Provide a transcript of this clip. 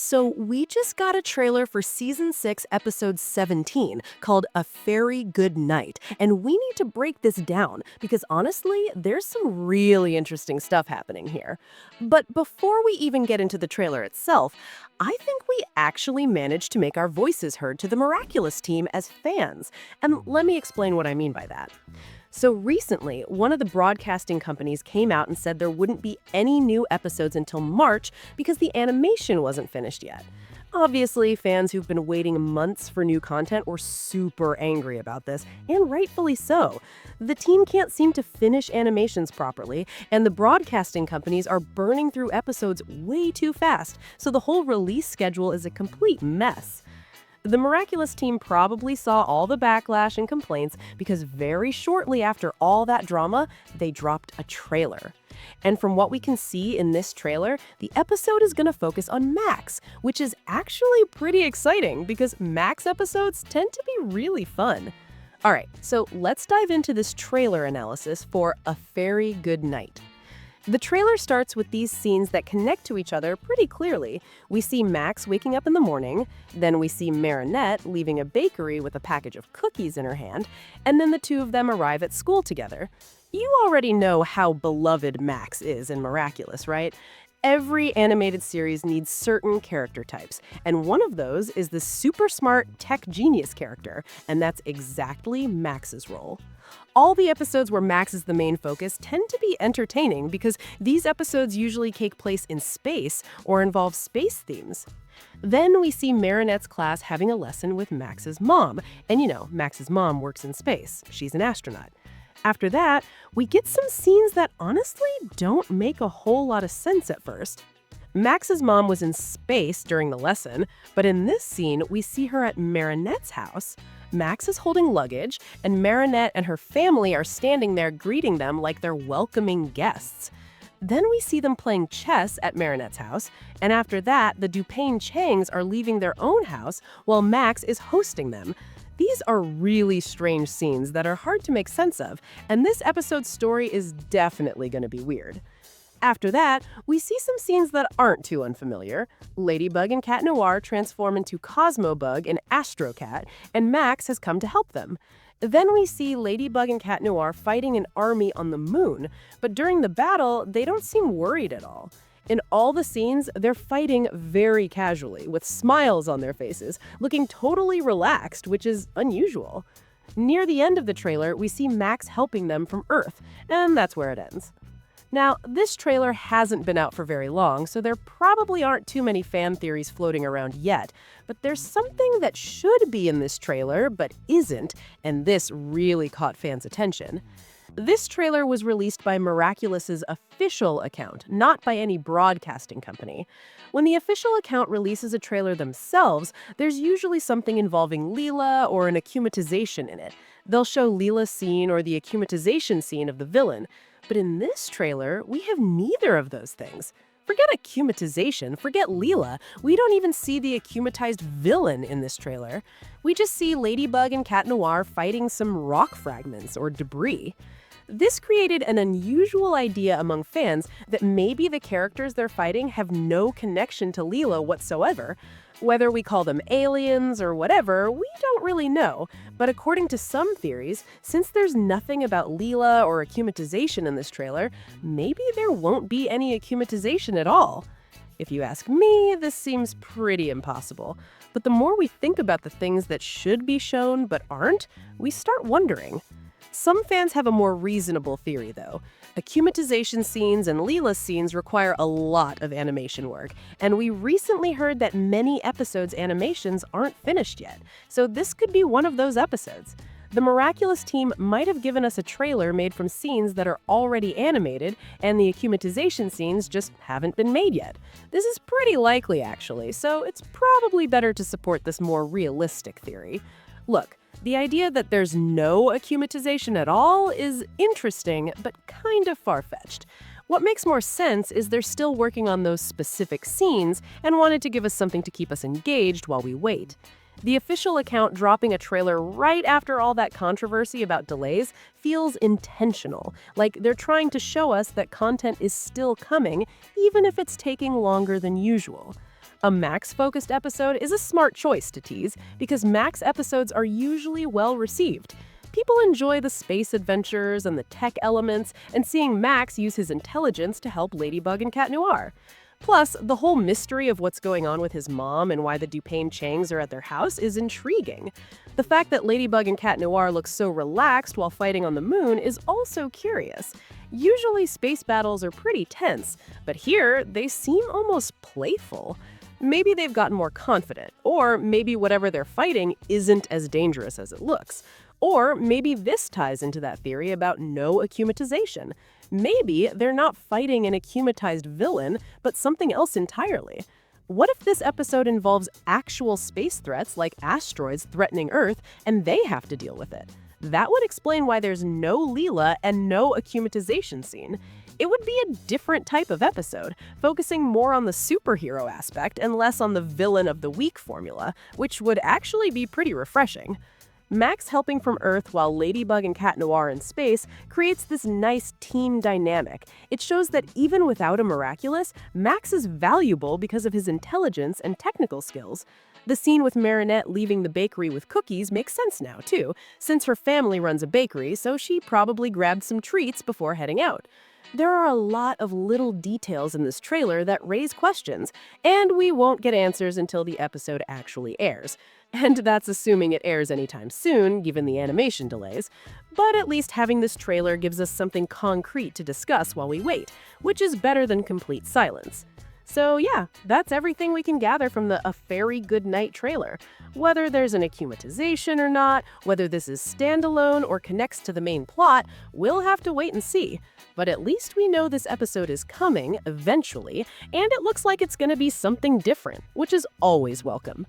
So we just got a trailer for season 6, episode 17, called A Very Good Night. And we need to break this down because honestly, there's some really interesting stuff happening here. But before we even get into the trailer itself, I think we actually managed to make our voices heard to the Miraculous team as fans. And let me explain what I mean by that. So recently, one of the broadcasting companies came out and said there wouldn't be any new episodes until March because the animation wasn't finished yet. Obviously, fans who've been waiting months for new content were super angry about this, and rightfully so. The team can't seem to finish animations properly, and the broadcasting companies are burning through episodes way too fast, so the whole release schedule is a complete mess. The Miraculous team probably saw all the backlash and complaints because very shortly after all that drama, they dropped a trailer. And from what we can see in this trailer, the episode is going to focus on Max, which is actually pretty exciting because Max episodes tend to be really fun. All right, so let's dive into this trailer analysis for A Very Good Night. The trailer starts with these scenes that connect to each other pretty clearly. We see Max waking up in the morning, then we see Marinette leaving a bakery with a package of cookies in her hand, and then the two of them arrive at school together. You already know how beloved Max is in Miraculous, right? Every animated series needs certain character types, and one of those is the super smart tech genius character, and that's exactly Max's role. All the episodes where Max is the main focus tend to be entertaining because these episodes usually take place in space or involve space themes. Then we see Marinette's class having a lesson with Max's mom, and Max's mom works in space. She's an astronaut. After that, we get some scenes that honestly don't make a whole lot of sense at first. Max's mom was in space during the lesson, but in this scene, we see her at Marinette's house. Max is holding luggage, and Marinette and her family are standing there greeting them like they're welcoming guests. Then we see them playing chess at Marinette's house, and after that, the Dupain Changs are leaving their own house while Max is hosting them. These are really strange scenes that are hard to make sense of, and this episode's story is definitely going to be weird. After that, we see some scenes that aren't too unfamiliar. Ladybug and Cat Noir transform into Cosmobug and Astrocat, and Max has come to help them. Then we see Ladybug and Cat Noir fighting an army on the moon, but during the battle, they don't seem worried at all. In all the scenes, they're fighting very casually, with smiles on their faces, looking totally relaxed, which is unusual. Near the end of the trailer, we see Max helping them from Earth, and that's where it ends. Now, this trailer hasn't been out for very long, so there probably aren't too many fan theories floating around yet, but there's something that should be in this trailer but isn't, and this really caught fans' attention. This trailer was released by Miraculous's official account, not by any broadcasting company. When the official account releases a trailer themselves, there's usually something involving Lila or an akumatization in it. They'll show Lila's scene or the akumatization scene of the villain. But in this trailer, we have neither of those things. Forget akumatization, forget Lila. We don't even see the akumatized villain in this trailer. We just see Ladybug and Cat Noir fighting some rock fragments or debris. This created an unusual idea among fans that maybe the characters they're fighting have no connection to Lila whatsoever. Whether we call them aliens or whatever, we don't really know. But according to some theories, since there's nothing about Lila or akumatization in this trailer, maybe there won't be any akumatization at all. If you ask me, this seems pretty impossible. But the more we think about the things that should be shown but aren't, we start wondering. Some fans have a more reasonable theory, though. Akumatization scenes and Lila's scenes require a lot of animation work, and we recently heard that many episodes' animations aren't finished yet, so this could be one of those episodes. The Miraculous team might have given us a trailer made from scenes that are already animated, and the akumatization scenes just haven't been made yet. This is pretty likely, actually, so it's probably better to support this more realistic theory. Look, the idea that there's no akumatization at all is interesting, but kind of far-fetched. What makes more sense is they're still working on those specific scenes and wanted to give us something to keep us engaged while we wait. The official account dropping a trailer right after all that controversy about delays feels intentional, like they're trying to show us that content is still coming, even if it's taking longer than usual. A Max-focused episode is a smart choice to tease because Max episodes are usually well received. People enjoy the space adventures and the tech elements, and seeing Max use his intelligence to help Ladybug and Cat Noir. Plus, the whole mystery of what's going on with his mom and why the Dupain Changs are at their house is intriguing. The fact that Ladybug and Cat Noir look so relaxed while fighting on the moon is also curious. Usually, space battles are pretty tense, but here they seem almost playful. Maybe they've gotten more confident, or maybe whatever they're fighting isn't as dangerous as it looks. Or maybe this ties into that theory about no akumatization. Maybe they're not fighting an akumatized villain, but something else entirely. What if this episode involves actual space threats like asteroids threatening Earth and they have to deal with it? That would explain why there's no Lila and no akumatization scene. It would be a different type of episode, focusing more on the superhero aspect and less on the villain of the week formula, which would actually be pretty refreshing. Max helping from Earth while Ladybug and Cat Noir in space creates this nice team dynamic. It shows that even without a Miraculous, Max is valuable because of his intelligence and technical skills. The scene with Marinette leaving the bakery with cookies makes sense now, too, since her family runs a bakery, so she probably grabbed some treats before heading out. There are a lot of little details in this trailer that raise questions, and we won't get answers until the episode actually airs. And that's assuming it airs anytime soon, given the animation delays. But at least having this trailer gives us something concrete to discuss while we wait, which is better than complete silence. So yeah, that's everything we can gather from the A Very Good Night trailer. Whether there's an akumatization or not, whether this is standalone or connects to the main plot, we'll have to wait and see. But at least we know this episode is coming, eventually, and it looks like it's gonna be something different, which is always welcome.